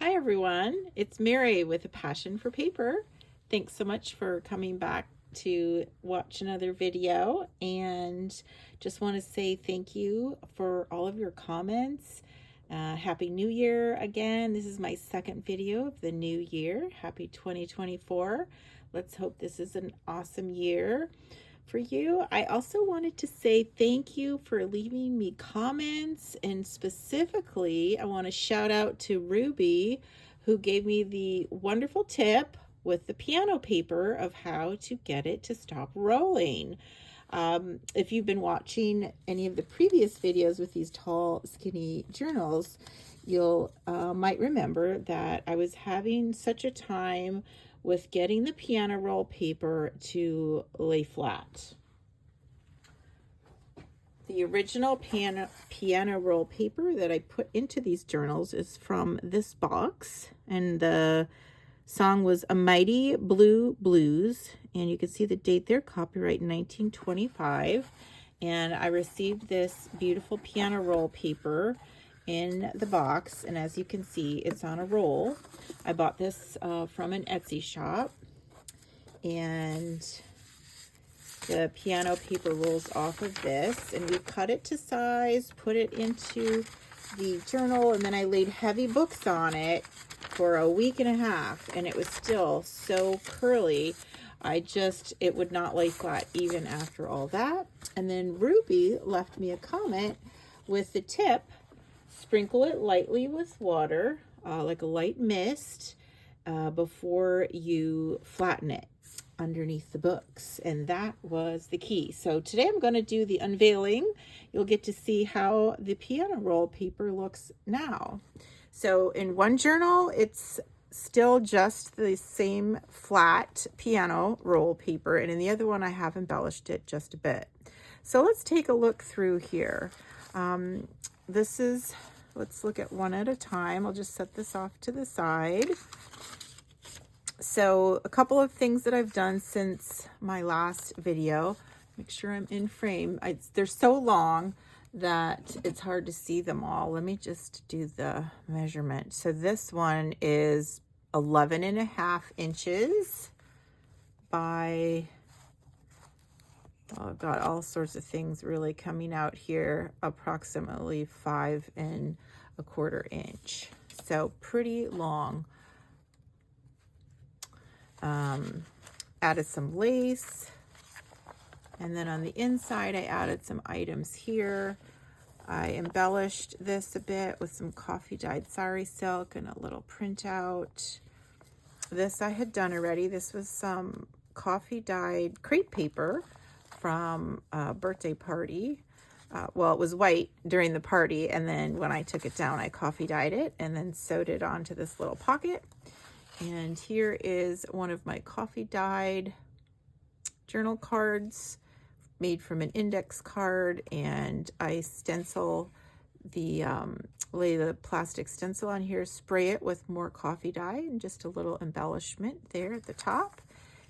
Hi everyone, it's Mary with a passion for paper. Thanks so much for coming back to watch another video, and just want to say thank you for all of your comments. Happy New Year again. This is my second video of the new year. Happy 2024. Let's hope this is an awesome year for you. I also wanted to say thank you for leaving me comments, and specifically I want to shout out to Ruby, who gave me the wonderful tip with the piano paper of how to get it to stop rolling. If you've been watching any of the previous videos with these tall skinny journals, you'll might remember that I was having such a time with getting the piano roll paper to lay flat. The original piano roll paper that I put into these journals is from this box, and the song was A Mighty Blue Blues, and you can see the date there, copyright 1925. And I received this beautiful piano roll paper in the box, and as you can see, it's on a roll. I bought this from an Etsy shop, and the piano paper rolls off of this, and we cut it to size, put it into the journal, and then I laid heavy books on it for a week and a half, and it was still so curly. It would not lay flat even after all that. And then Ruby left me a comment with the tip: sprinkle it lightly with water, like a light mist, before you flatten it underneath the books. And that was the key. So today I'm going to do the unveiling. You'll get to see how the piano roll paper looks now. So in one journal, it's still just the same flat piano roll paper, and in the other one I have embellished it just a bit. So let's take a look through here. Let's look at one at a time. I'll just set this off to the side. So a couple of things that I've done since my last video. Make sure I'm in frame. They're so long that it's hard to see them all. Let me just do the measurement. So this one is 11.5 inches by, oh, I've got all sorts of things really coming out here, approximately 5.25 inch. So pretty long. Added some lace, and then on the inside I added some items here. I embellished this a bit with some coffee dyed sari silk and a little printout. This I had done already. This was some coffee dyed crepe paper from a birthday party. Well, it was white during the party, and then when I took it down, I coffee dyed it and then sewed it onto this little pocket. And here is one of my coffee dyed journal cards made from an index card, and I stencil lay the plastic stencil on here, spray it with more coffee dye, and just a little embellishment there at the top.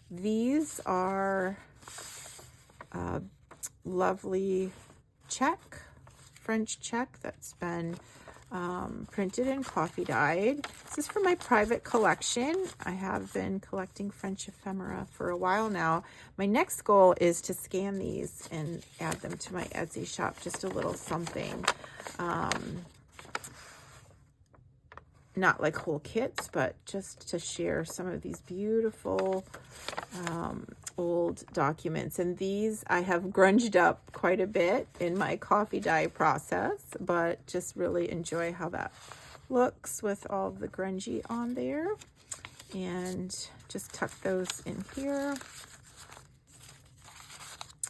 These are lovely French check that's been printed and coffee dyed. This is for my private collection. I have been collecting French ephemera for a while now. My next goal is to scan these and add them to my Etsy shop, just a little something. Not like whole kits, but just to share some of these beautiful old documents. And these I have grunged up quite a bit in my coffee dye process, but just really enjoy how that looks with all the grungy on there. And just tuck those in here.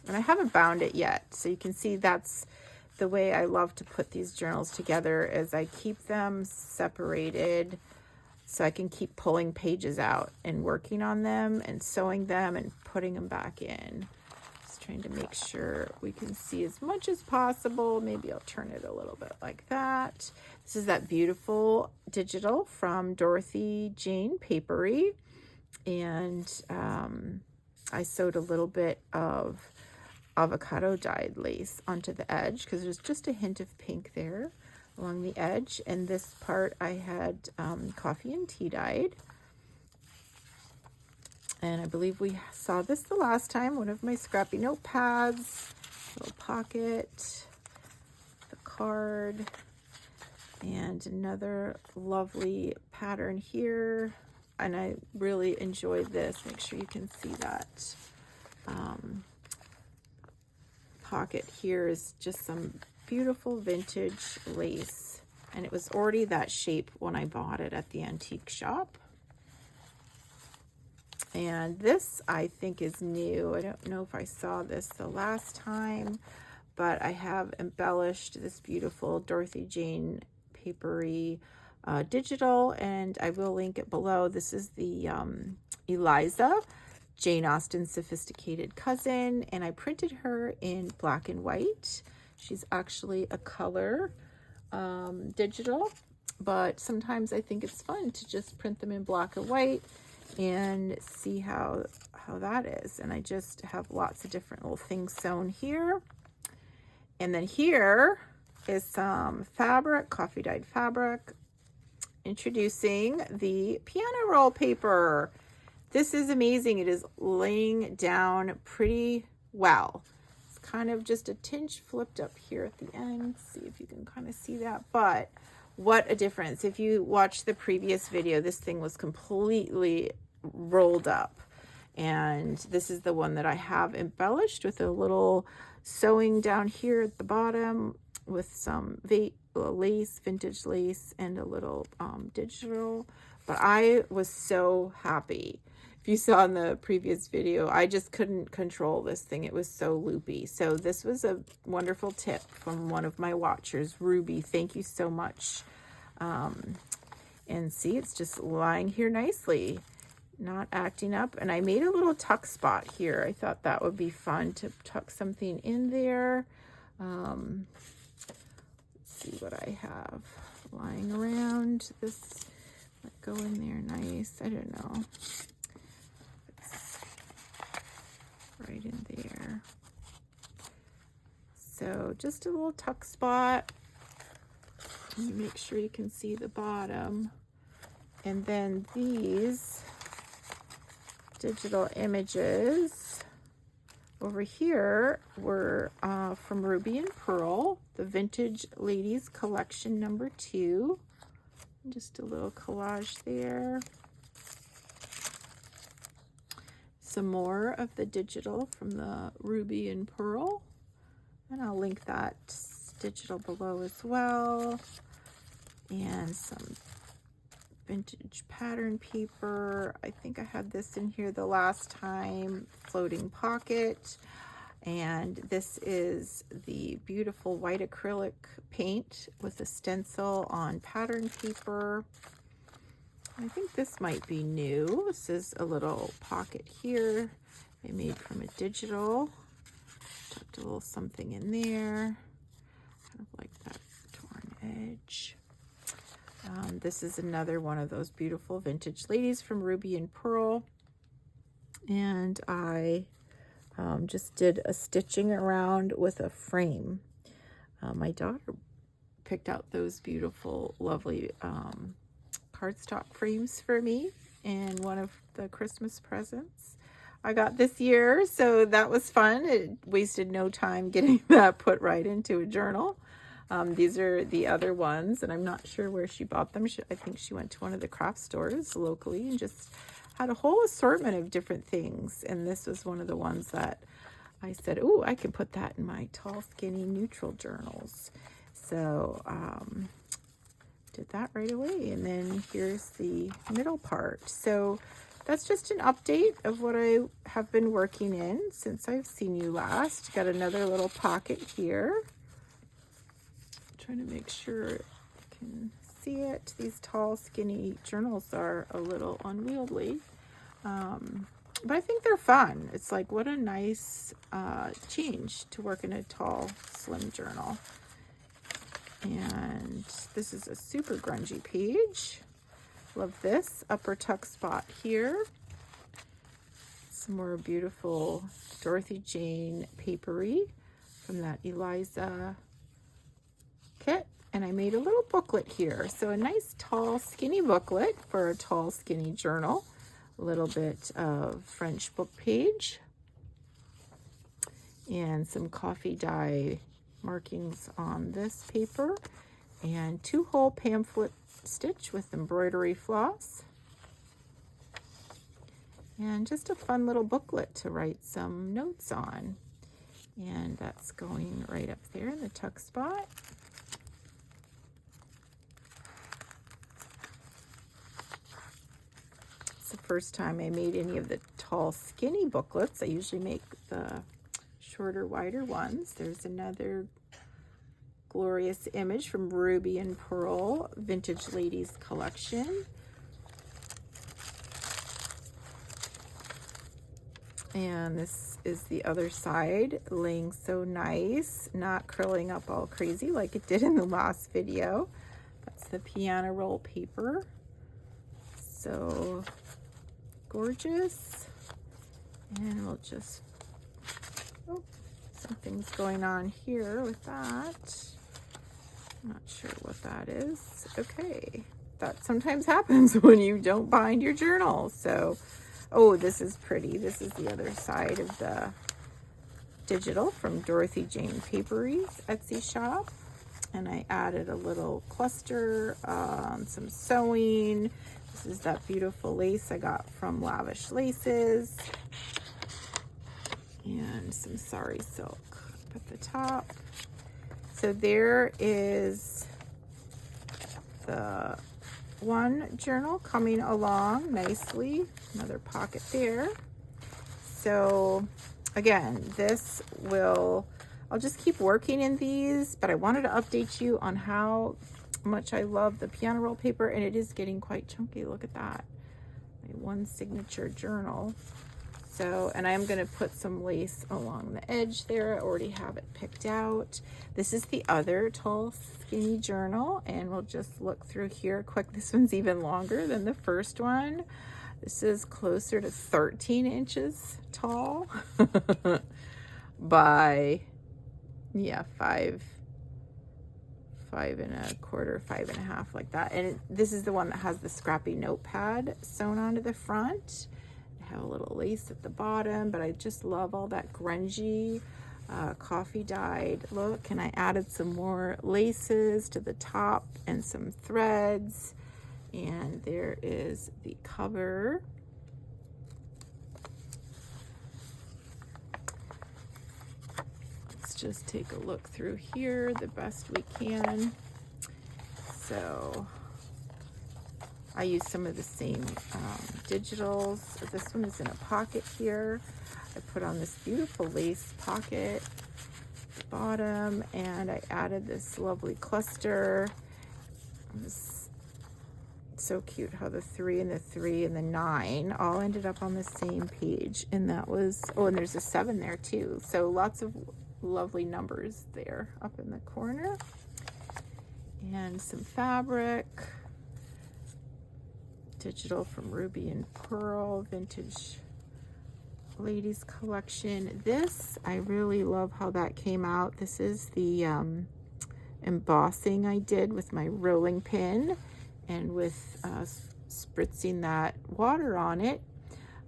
And I haven't bound it yet, so you can see that's the way I love to put these journals together, is I keep them separated so I can keep pulling pages out and working on them and sewing them and putting them back in. Just trying to make sure we can see as much as possible. Maybe I'll turn it a little bit like that. This is that beautiful digital from Dorothy Jane Paperie, and I sewed a little bit of avocado dyed lace onto the edge because there's just a hint of pink there. along the edge. And this part I had coffee and tea dyed. And I believe we saw this the last time, one of my scrappy notepads, little pocket, the card, and another lovely pattern here. And I really enjoyed this. Make sure you can see that. Pocket here is just some beautiful vintage lace. And it was already that shape when I bought it at the antique shop. And this, I think, is new. I don't know if I saw this the last time, but I have embellished this beautiful Dorothy Jane Paperie digital, and I will link it below. This is the Eliza, Jane Austen's sophisticated cousin, and I printed her in black and white. She's actually a color digital, but sometimes I think it's fun to just print them in black and white and see how that is. And I just have lots of different little things sewn here. And then here is some fabric, coffee dyed fabric. Introducing the piano roll paper. This is amazing. It is laying down pretty well. It's kind of just a tinge flipped up here at the end. See if you can kind of see that, but what a difference. If you watched the previous video, this thing was completely rolled up. And this is the one that I have embellished with a little sewing down here at the bottom with some lace, vintage lace, and a little digital. But I was so happy. If you saw in the previous video, I just couldn't control this thing. It was so loopy. So this was a wonderful tip from one of my watchers, Ruby. Thank you so much. And see, it's just lying here nicely, not acting up. And I made a little tuck spot here. I thought that would be fun to tuck something in there. Let's see what I have lying around. This might go in there nice. I don't know. It's right in there. So just a little tuck spot. Make sure you can see the bottom. And then these digital images over here were from Ruby and Pearl, the Vintage Ladies Collection #2. Just a little collage there. Some more of the digital from the Ruby and Pearl. And I'll link that digital below as well. And some vintage pattern paper. I think I had this in here the last time, floating pocket. And this is the beautiful white acrylic paint with a stencil on pattern paper. I think this might be new. This is a little pocket here I made from a digital. Tucked a little something in there, kind of like that torn edge. This is another one of those beautiful vintage ladies from Ruby and Pearl. And I just did a stitching around with a frame. My daughter picked out those beautiful, lovely cardstock frames for me in one of the Christmas presents I got this year. So that was fun. It wasted no time getting that put right into a journal. These are the other ones, and I'm not sure where she bought them. I think she went to one of the craft stores locally and just had a whole assortment of different things. And this was one of the ones that I said, oh, I can put that in my tall, skinny, neutral journals. So did that right away. And then here's the middle part. So that's just an update of what I have been working in since I've seen you last. Got another little pocket here. Trying to make sure you can see it. These tall, skinny journals are a little unwieldy, but I think they're fun. It's like, what a nice change to work in a tall, slim journal. And this is a super grungy page. Love this upper tuck spot here. Some more beautiful Dorothy Jane Paperie from that Eliza kit. And I made a little booklet here. So a nice tall skinny booklet for a tall skinny journal. A little bit of French book page. And some coffee dye markings on this paper. And 2-hole pamphlet stitch with embroidery floss. And just a fun little booklet to write some notes on. And that's going right up there in the tuck spot. It's the first time I made any of the tall skinny booklets. I usually make the shorter, wider ones. There's another glorious image from Ruby and Pearl Vintage Ladies Collection. And this is the other side, laying so nice, not curling up all crazy like it did in the last video. That's the piano roll paper. So gorgeous. And we'll just, oh, something's going on here with that. I'm not sure what that is. Okay, that sometimes happens when you don't bind your journal. So, oh, this is pretty. This is the other side of the digital from Dorothy Jane Paperie's Etsy shop. And I added a little cluster, some sewing. This is that beautiful lace I got from Lavish Laces. And some sari silk up at the top. So there is the one journal coming along nicely. Another pocket there. So again, this will, I'll just keep working in these, but I wanted to update you on how much I love the piano roll paper, and it is getting quite chunky. Look at that. My one signature journal. So, and I am going to put some lace along the edge there. I already have it picked out. This is the other tall skinny journal, and we'll just look through here quick. This one's even longer than the first one. This is closer to 13 inches tall by, yeah, 5.25, 5.5, like that. And this is the one that has the scrappy notepad sewn onto the front. I have a little lace at the bottom, but I just love all that grungy coffee dyed look. And I added some more laces to the top and some threads. And there is the cover. Let's just take a look through here the best we can. So I use some of the same digitals. This one is in a pocket here. I put on this beautiful lace pocket at the bottom, and I added this lovely cluster. It's so cute how the 3 and the 3 and the 9 all ended up on the same page. And that was, oh, and there's a 7 there too. So lots of lovely numbers there up in the corner. And some fabric. Digital from Ruby and Pearl Vintage Ladies Collection. This, I really love how that came out. This is the embossing I did with my rolling pin and with spritzing that water on it.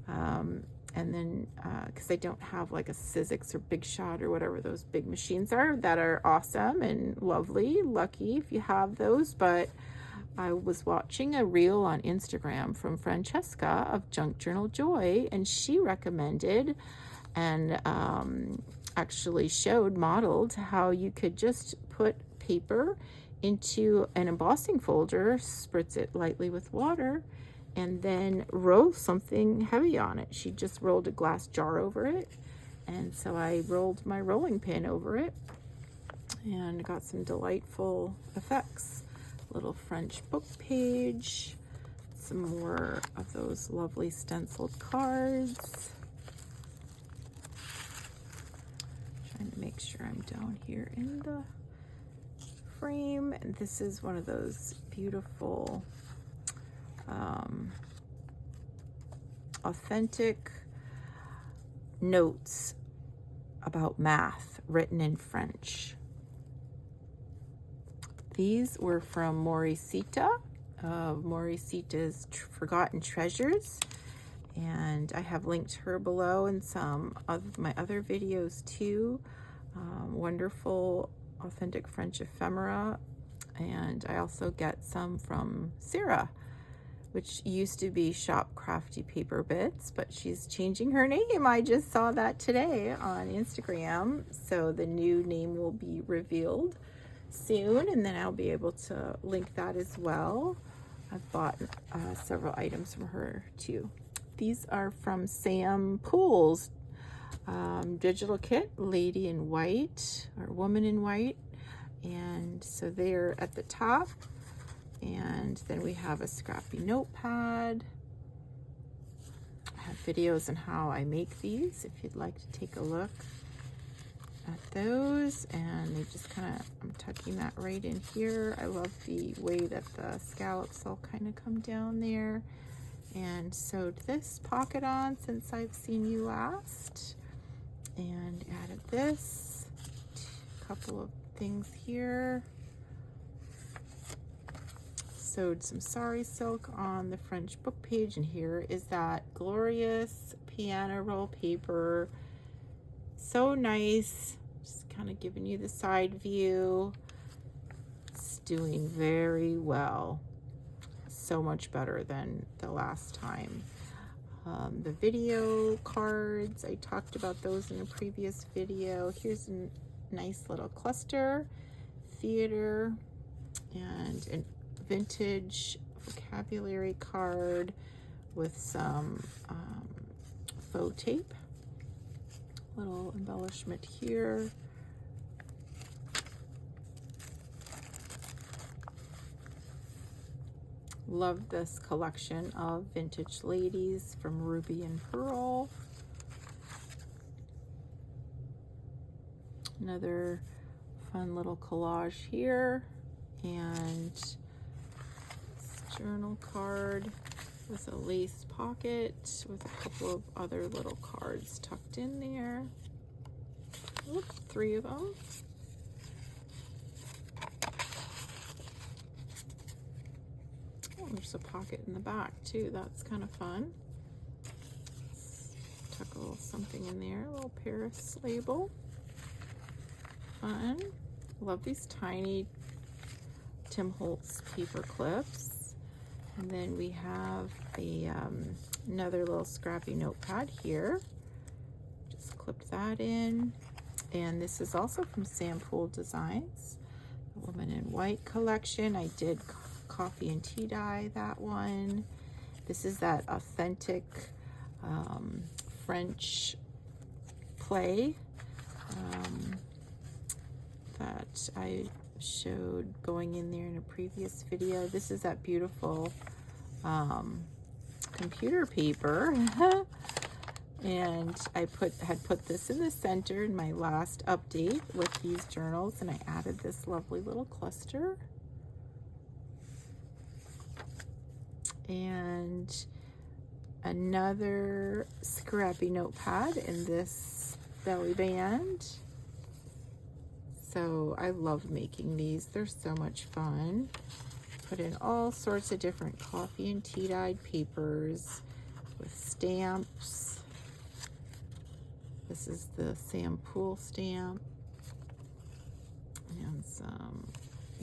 And then, because I don't have like a Sizzix or Big Shot or whatever those big machines are that are awesome and lovely. Lucky if you have those, but I was watching a reel on Instagram from Francesca of Junk Journal Joy, and she recommended and actually modeled how you could just put paper into an embossing folder, spritz it lightly with water, and then roll something heavy on it. She just rolled a glass jar over it, and so I rolled my rolling pin over it and got some delightful effects. Little French book page, some more of those lovely stenciled cards. Trying to make sure I'm down here in the frame. And this is one of those beautiful authentic notes about math written in French. These were from Moricita, of Moricita's Forgotten Treasures. And I have linked her below in some of my other videos too. Wonderful, authentic French ephemera. And I also get some from Sarah, which used to be Shop Crafty Paper Bits, but she's changing her name. I just saw that today on Instagram. So the new name will be revealed soon, and then I'll be able to link that as well. I've bought several items from her too. These are from Sam Poole's digital kit, Lady in White, or Woman in White. And so they're at the top. And then we have a scrappy notepad. I have videos on how I make these if you'd like to take a look at those. And they just kind of, I'm tucking that right in here. I love the way that the scallops all kind of come down there. And sewed this pocket on since I've seen you last, and added this, a couple of things here. Sewed some sari silk on the French book page, and here is that glorious piano roll paper. So nice. Just kind of giving you the side view. It's doing very well. So much better than the last time. The video cards, I talked about those in a previous video. Here's a nice little cluster, theater, and a vintage vocabulary card with some faux tape. Little embellishment here. Love this collection of vintage ladies from Ruby and Pearl. Another fun little collage here. And this journal card with a lace pocket with a couple of other little cards tucked in there. Oops, 3 of them. There's a pocket in the back too. That's kind of fun. Let's tuck a little something in there. A little Paris label. Fun. Love these tiny Tim Holtz paper clips. And then we have a another little scrappy notepad here. Just clipped that in. And this is also from Sam Poole Designs, the Woman in White collection. I did coffee and tea dye that one. This is that authentic French play that I showed going in there in a previous video. This is that beautiful computer paper. And I had put this in the center in my last update with these journals, and I added this lovely little cluster. And another scrappy notepad in this belly band. So I love making these. They're so much fun. Put in all sorts of different coffee and tea dyed papers with stamps. This is the Sam Poole stamp. And some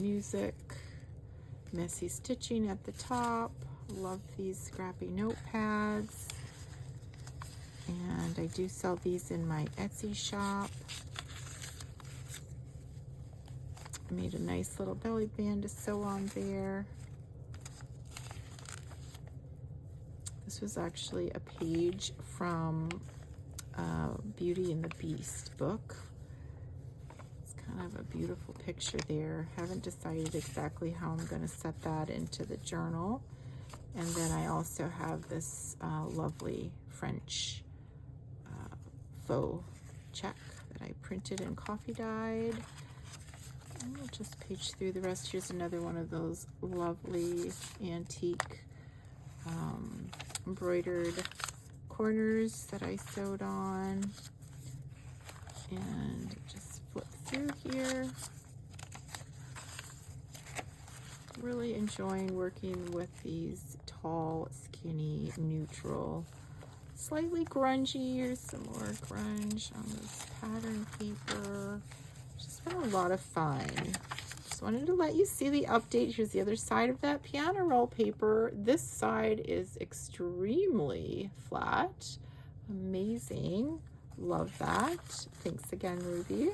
music. Messy stitching at the top. Love these scrappy notepads. And I do sell these in my Etsy shop. I made a nice little belly band to sew on there. This was actually a page from Beauty and the Beast book. It's kind of a beautiful picture there. Haven't decided exactly how I'm going to set that into the journal. And then I also have this lovely French faux check that I printed and coffee dyed. And we'll just page through the rest. Here's another one of those lovely antique embroidered corners that I sewed on. And just flip through here. Really enjoying working with these tall, skinny, neutral, slightly grungy. Here's some more grunge on this pattern paper. Just been a lot of fun. Just wanted to let you see the update. Here's the other side of that piano roll paper. This side is extremely flat. Amazing. Love that. Thanks again, Ruby.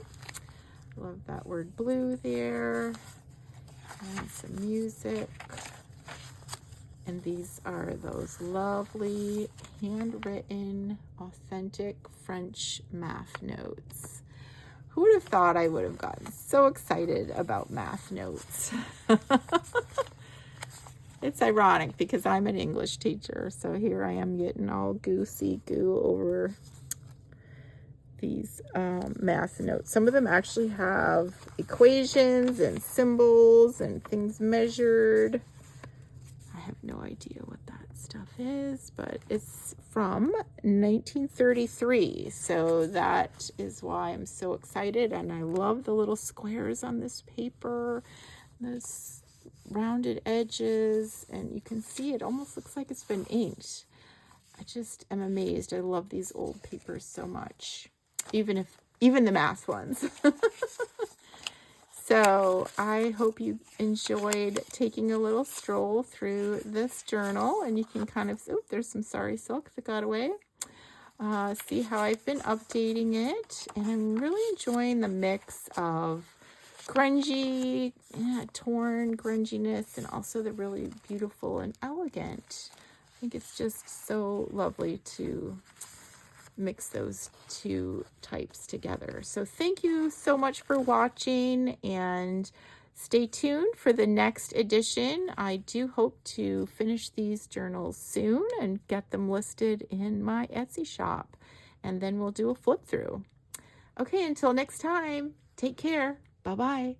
Love that word blue there. And some music. And these are those lovely handwritten, authentic French math notes. Who would have thought I would have gotten so excited about math notes? It's ironic because I'm an English teacher, so here I am getting all goosey goo over these math notes. Some of them actually have equations and symbols and things measured. I have no idea what that stuff is, but it's from 1933, so that is why I'm so excited. And I love the little squares on this paper, those rounded edges, and you can see it almost looks like it's been inked. I just am amazed. I love these old papers so much, even the math ones. So I hope you enjoyed taking a little stroll through this journal, and you can kind of, oh, there's some Sorry Silk that got away. See how I've been updating it, and I'm really enjoying the mix of grungy, torn grunginess, and also the really beautiful and elegant. I think it's just so lovely to mix those two types together. So thank you so much for watching, and stay tuned for the next edition. I do hope to finish these journals soon and get them listed in my Etsy shop, and then we'll do a flip through. Okay, until next time, take care. Bye-bye.